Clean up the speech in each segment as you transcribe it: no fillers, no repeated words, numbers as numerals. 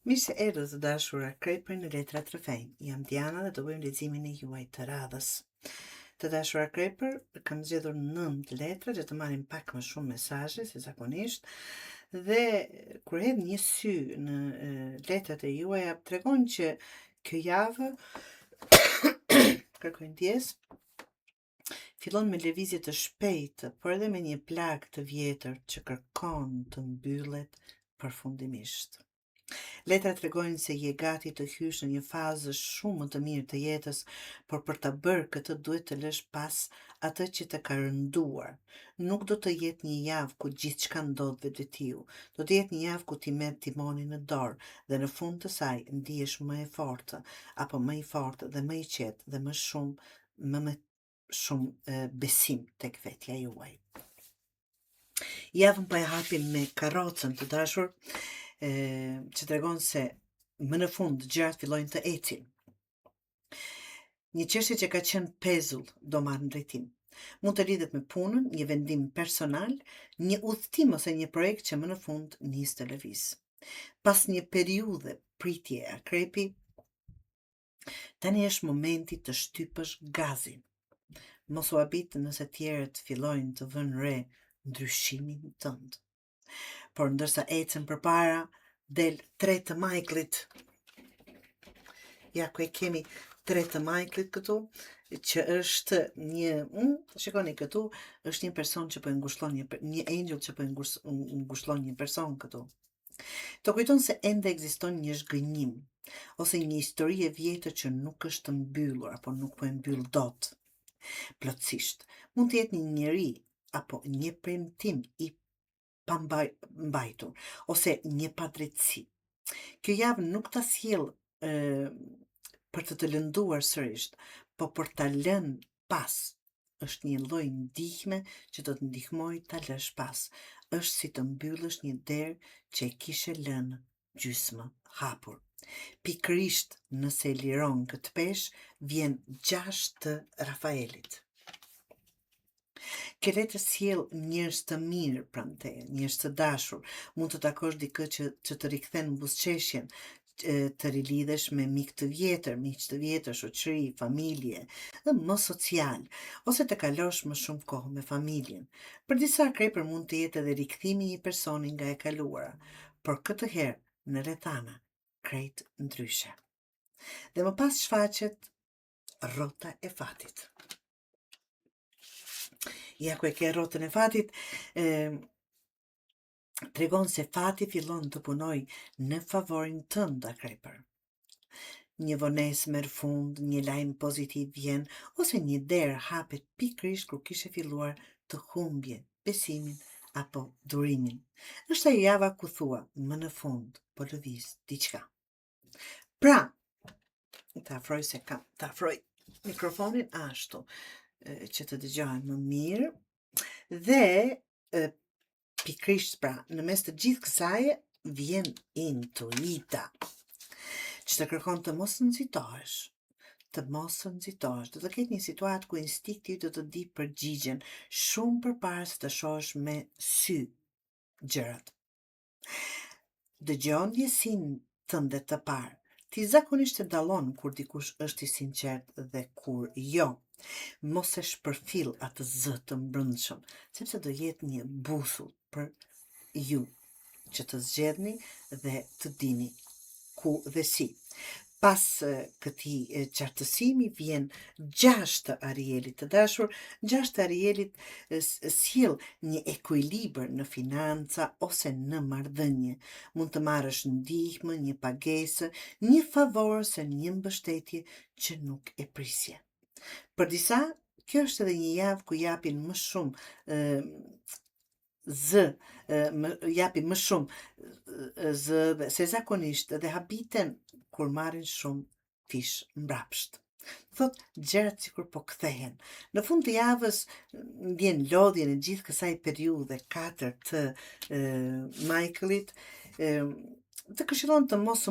Mirë se erdhët të dashura Krejpër në Letra të Rrëfejnë. Jam Diana dhe do bëjmë leximin e juaj të radhës. Të dashura Krejpër, kam zgjedhur 9 letra që të marrim pak më shumë mesazhe se zakonisht. Dhe kur hedh një sy në letrat e juaja, tregon që kjo javë kërkoj ndjesë, fillon me lëvizje të shpejtë, por edhe me një plagë të vjetër që kërkon të mbyllet përfundimisht. Letrat tregojnë se je gati të hysh në një fazë shumë më të mirë të jetës, por për ta bërë këtë duhet të lësh pas atë që të ka rënduar. Nuk do të jetë një javë ku gjithçka ndodh vetvetiu. Do të jetë një javë ku ti merr timonin në dorë dhe në fund të saj ndihesh më e fortë, apo më i fortë dhe më i qetë dhe më shumë besim tek vetja juaj. Javën po e hapim me karrocën të dashur, që tregon se më në fund gjërat fillojnë të ecin. Një çështje që ka qenë pezull do marrë drejtim. Mund të lidhet me punën, një vendim personal, një udhtim ose një projekt që më në fund nis të lëviz. Pas një periudhe pritje e akrepi, tani është momenti të shtypësh gazin. Mos u habit nëse tjerët fillojnë të vënë re ndryshimin tënd. Por ndërsa ecën përpara, del 3 të Majklit. Ja, ku e kemi 3 të Majklit këtu, që është shikoni këtu, është një person që po e ngushëllon një angel që po e ngushëllon një person këtu. Të kujton se ende ekziston një zhgënjim, ose një histori e vjetër që nuk është mbyllur, apo nuk po e mbyll dot. Plotësisht, mund të jetë një njeri, apo një premtim i pambajtur, ose një padrejtësi. Kjo javë nuk ta sjell për të lënduar sërish, po për ta lënë pas. Është një lloj ndihme që do të ndihmoj ta lësh pas. Është si të mbyllësh një derë që e kishe lënë gjysmë hapur. Pikërisht nëse e liron këtë peshë, vjen 6 të Rafaelit. Kjo letër sjell njerëz të mirë pranë teje, njerëz të dashur. Mund të takosh dikë që të rikthen buzëqeshjen, të rilidhesh me miq të vjetër, shoqëri, familje, më social, ose të kalosh më shumë kohë me familjen. Për disa krejpër mund të jetë edhe rikthimi një personi nga e kaluara, por këtë herë në rrethana krejt ndryshe. Dhe më pas shfaqet rrota e fatit. Ja, ku e ke rrotën e fatit, tregon se fati fillon të punoj në favorin tënd, akrejpër. Një vonesë merr fund, një lajm pozitiv vjen, ose një derë hapet pikërisht kur kishe filluar të humbje besimin apo durimin. Është ajo java ku thua, më në fund, po lëviz diçka. Pra, ta afroj mikrofonin ashtu, që të dëgjohen më mirë, dhe pikërisht pra, në mes të gjithë kësaje, vjen intuita, që të kërkon të mos nxitohesh, do të ketë një situatë ku instikti do të di përgjigjen shumë përpara se të shohësh me sy gjërat. Dëgjon ndjesinë tënde të parë. Ti zakonisht e dallon kur dikush është i sinqert dhe kur jo. Mos e shpërfill atë zë të mbrëmshëm, sepse do jetë një busull për ju që të zgjedhni dhe të dini ku dhe si. Pas këtij qartësimi vjen 6 të Arielit të dashur. 6 të Arielit sjell një ekuilibër në financa ose në marrëdhënie. Mund të marrësh ndihmë, një pagesë, një favor ose një mbështetje që nuk e prisje. Për disa, kjo është edhe një javë ku japin më shumë japin më shumë zë se zakonisht dhe habiten kur marrin shumë fish mbrapsht. Thot gjërat sikur po kthehen. Në fund të javës vjen lodhje në gjithë kësaj periudhe 4 të Michaelit, të këshillon të mos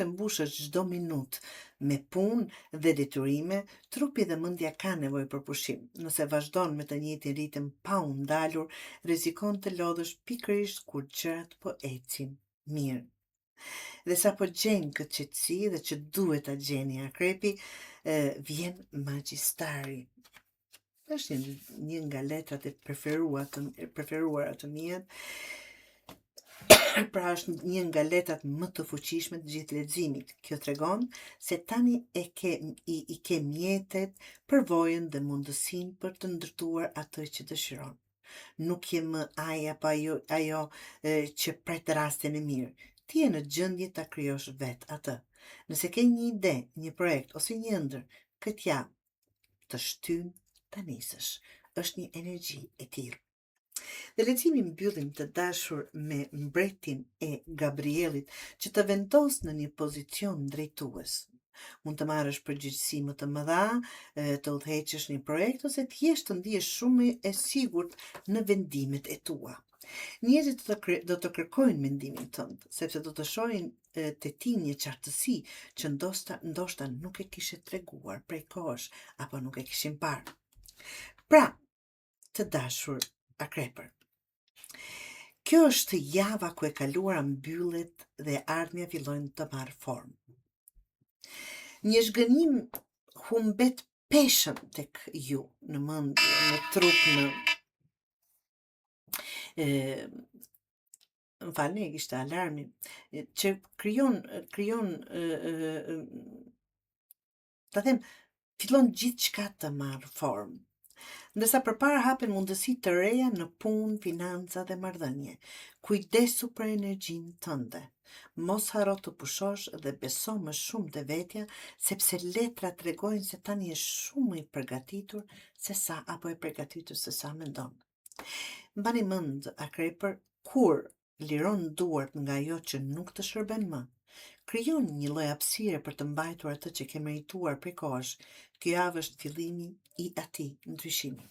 e mbushësh çdo minutë me punë dhe detyrime. Trupi dhe mendja ka nevojë për pushim. Nëse vazhdon me të njëjtin ritëm pa u ndalur, rrezikon të lodhësh pikërisht kur gjërat po ecin mirë. Dhe sa po gjenë këtë qetësi dhe që duhet ta gjeni akrepi, vjen magjistari. Është një nga letrat e preferuara të mia. Pra është një nga letrat më të fuqishme të gjithë leximit. Kjo tregon se tani i ke mjetet, përvojën dhe mundësinë për të ndërtuar atë që dëshiron. Nuk je më ai apo ajo që pret rastin e mirë. Ti je në gjendje ta krijosh vet atë. Nëse ke një ide, një projekt ose një ëndër, këtë javë të shtyn ta nisësh. Është një energji e tillë. Dhe leximi mbyllim të dashur me mbretin e Gabrielit që të vendos në një pozicion drejtues. Mund të marrësh përgjegjësi më të mëdha, të udhëheqësh një projekt ose të jesh të ndihesh shumë e sigurt në vendimet e tua. Njerëzit do të kërkojnë mendimin tënd, sepse do të shohin te ti një qartësi që ndoshta nuk e kishe treguar prej kohësh apo nuk e kishin parë. Pra, të dashur akrepër, kjo është java ku e kaluara mbyllet dhe ardhmja fillojnë të marrë formë. Një zhgënim humbet peshën tek ju, në mendje, në trup, më falni, kishte alarmin, që krijon ta them, fillon gjithçka të marrë formë. Ndërsa përpara hapen mundësi të reja në punë, financa dhe marrëdhënie. Kujdesu për energjinë tënde. Mos haro të pushosh dhe beso më shumë te vetja, sepse letrat tregojnë se tani je shumë më i përgatitur se sa mendon. Mbani mend akrepër, kur liron duart nga ajo që nuk të shërben më, krijon një lloj hapësire për të mbajtur atë që ke merituar prej kohësh. Ky javë është fillimi i atij ndryshimi.